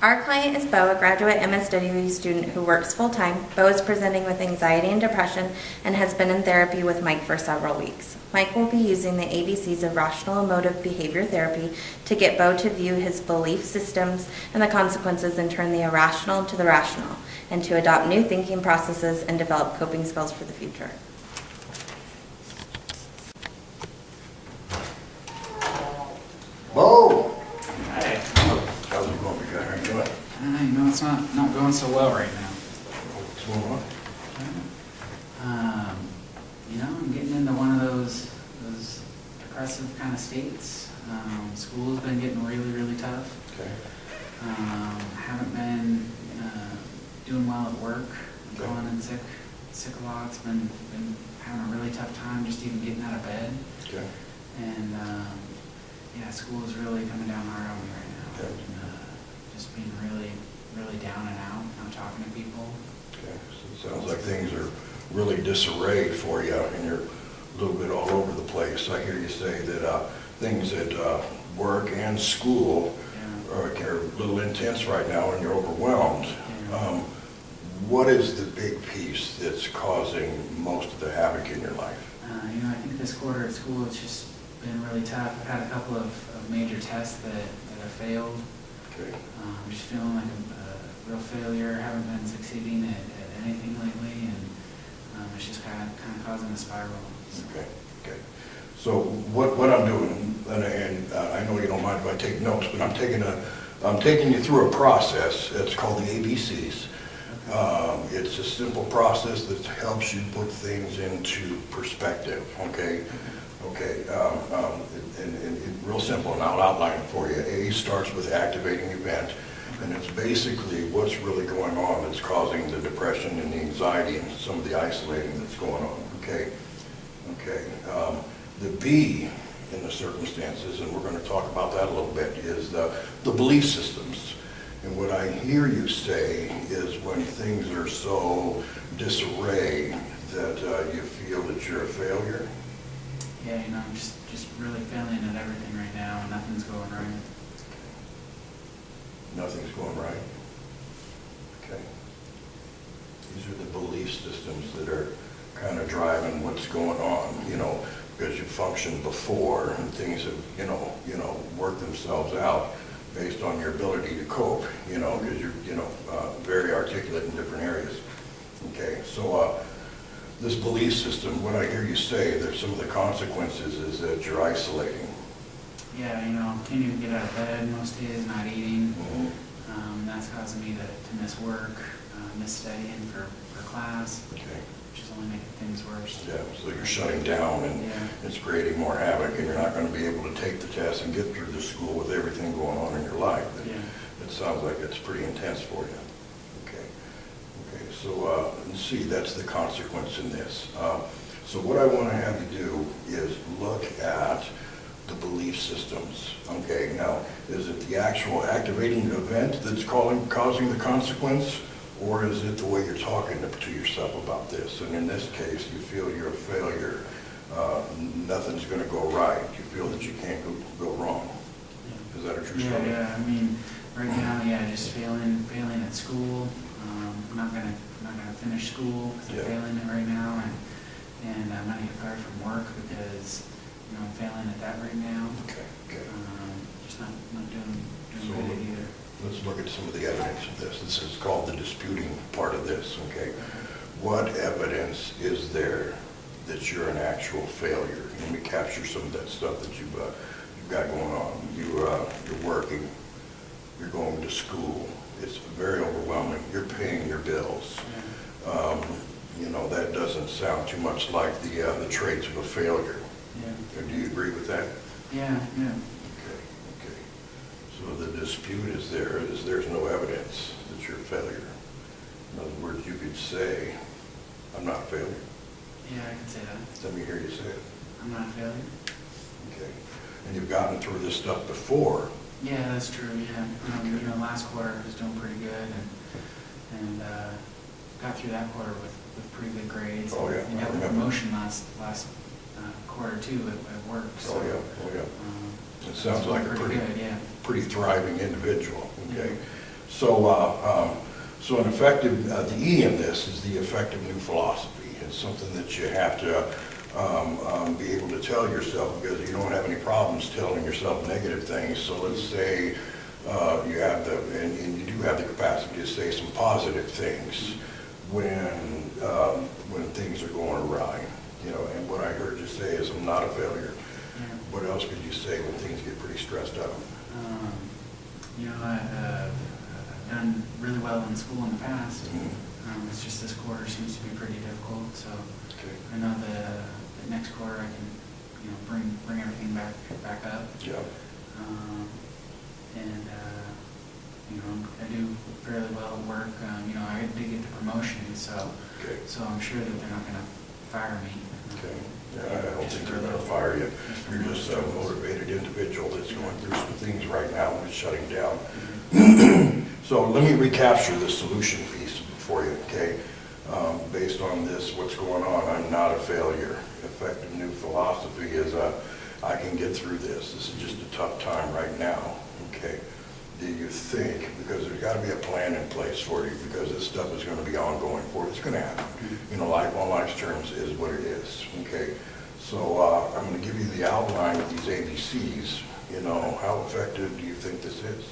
Our client is Bo, a graduate MSW student who works full-time. Bo is presenting with anxiety and depression and has been in therapy with Mike for several weeks. Mike will be using the ABCs of rational emotive behavior therapy to get Bo to view his belief systems and the consequences and turn the irrational to the rational, and to adopt new thinking processes and develop coping skills for the future. Bo! Hi. How's it going? How you doing? You know, it's not going so well right now. What's going on? You know, I'm getting into one of those depressive kind of states. School's been getting really tough. Okay. Haven't been doing well at work. Okay. Calling in sick a lot. It's been having a really tough time just even getting out of bed. Okay. And yeah, school is really coming down hard on me right now. Okay. Just being really down and out, not talking to people. Okay. So it sounds like things are really disarrayed for you, and you're a little bit all over the place. I hear you say that things at work and school are a little intense right now, and you're overwhelmed. Yeah. What is the big piece that's causing most of the havoc in your life? You know, I think this quarter at school it's just been really tough. I've had a couple of major tests that I failed. Okay. Just feeling like a real failure. Haven't been succeeding at anything lately, and it's just kind of causing a spiral. So. Okay. So what I'm doing, and I know you don't mind if I take notes, but I'm taking you through a process. It's called the ABCs. It's a simple process that helps you put things into perspective. Okay. Okay. And real simple, and I'll outline it for you. A starts with activating event, and it's basically what's really going on that's causing the depression and the anxiety and some of the isolating that's going on. Okay. Okay. The B in the circumstances, and we're going to talk about that a little bit, is the belief systems. And what I hear you say is when things are so disarray that you feel that you're a failure. Yeah, you know, I'm just really failing at everything right now, and nothing's going right. Nothing's going right. Okay. These are the belief systems that are kind of driving what's going on, you know, because you functioned before and things have, you know, worked themselves out based on your ability to cope, you know, because you're, very articulate in different areas. Okay, so this belief system, what I hear you say, that some of the consequences is that you're isolating. Yeah, you know, can't even get out of bed most days, not eating. Mm-hmm. That's causing me to miss work, miss studying for class. Okay. Which is only making things worse. Yeah, so you're shutting down, and it's creating more havoc, and you're not going to be able to take the test and get through the school with everything going on in your life. It sounds like it's pretty intense for you. Okay. Okay, so let's see, that's the consequence in this. So what I want to have you do is look at the belief systems. Okay, now, is it the actual activating event that's causing the consequence? Or is it the way you're talking to yourself about this? And in this case, you feel you're a failure. Nothing's going to go right. You feel that you can't go wrong. Yeah. Is that a true story? Yeah. I mean, right now, just failing at school. I'm not gonna finish school because I'm failing it right now, and I'm gonna get fired from work because I'm failing at that right now. Okay. Just not doing good either. Let's look at some of the evidence of this. This is called the disputing part of this, okay? What evidence is there that you're an actual failure? Let me capture some of that stuff that you've got going on. You're working, you're going to school. It's very overwhelming. You're paying your bills. That doesn't sound too much like the traits of a failure. Yeah. Do you agree with that? Yeah. So the dispute is there's no evidence that you're a failure. In other words, you could say, I'm not a failure. Yeah, I can say that. Let me hear you say it. I'm not a failure. Okay. And you've gotten through this stuff before. Yeah, that's true, yeah. Last quarter I was doing pretty good, and got through that quarter with pretty good grades. Oh, yeah. And got the promotion last quarter, too, at work. So, Oh, yeah. It sounds like a pretty thriving individual, okay? So an effective, the E in this is the effective new philosophy. It's something that you have to be able to tell yourself, because you don't have any problems telling yourself negative things. So let's say you have and you do have the capacity to say some positive things when things are going awry. You know, and what I heard you say is, I'm not a failure. Yeah. What else could you say when things get pretty stressed out? You know, I've done really well in school in the past. It's just this quarter seems to be pretty difficult, so Okay. I know the next quarter I can, you know, bring everything back up. Yeah. And you know, I do fairly well at work. You know, I did get the promotion, so Okay. So I'm sure that they're not going to fire me. Okay. Yeah, I don't think they're going to fire you. You're just a motivated individual that's going through some things right now and shutting down. So let me recapture the solution piece for you, okay? Based on this, what's going on, I'm not a failure. Effective new philosophy is I can get through this. This is just a tough time right now, okay? Do you think, because there's got to be a plan in place for you, because this stuff is going to be ongoing for you. It's going to happen. You know, life on life's terms is what it is, okay? So I'm going to give you the outline of these ABCs. You know, how effective do you think this is?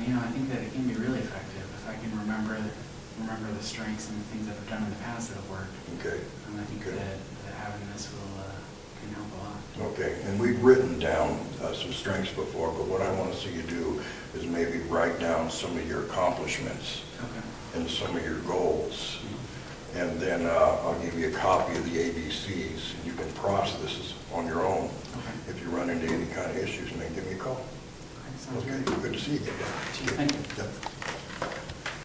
You know, I think that it can be really effective if I can remember the strengths and the things that I've done in the past that have worked. Okay. I think Okay. that having this can help a lot. Okay, and we've written down some strengths before, but what I want to see you do is maybe write down some of your accomplishments Okay. and some of your goals. And then I'll give you a copy of the ABCs, and you can process this on your own. Okay. If you run into any kind of issues, man, give me a call. Okay, sounds Okay, great. good to see you again. Thank you. Yep.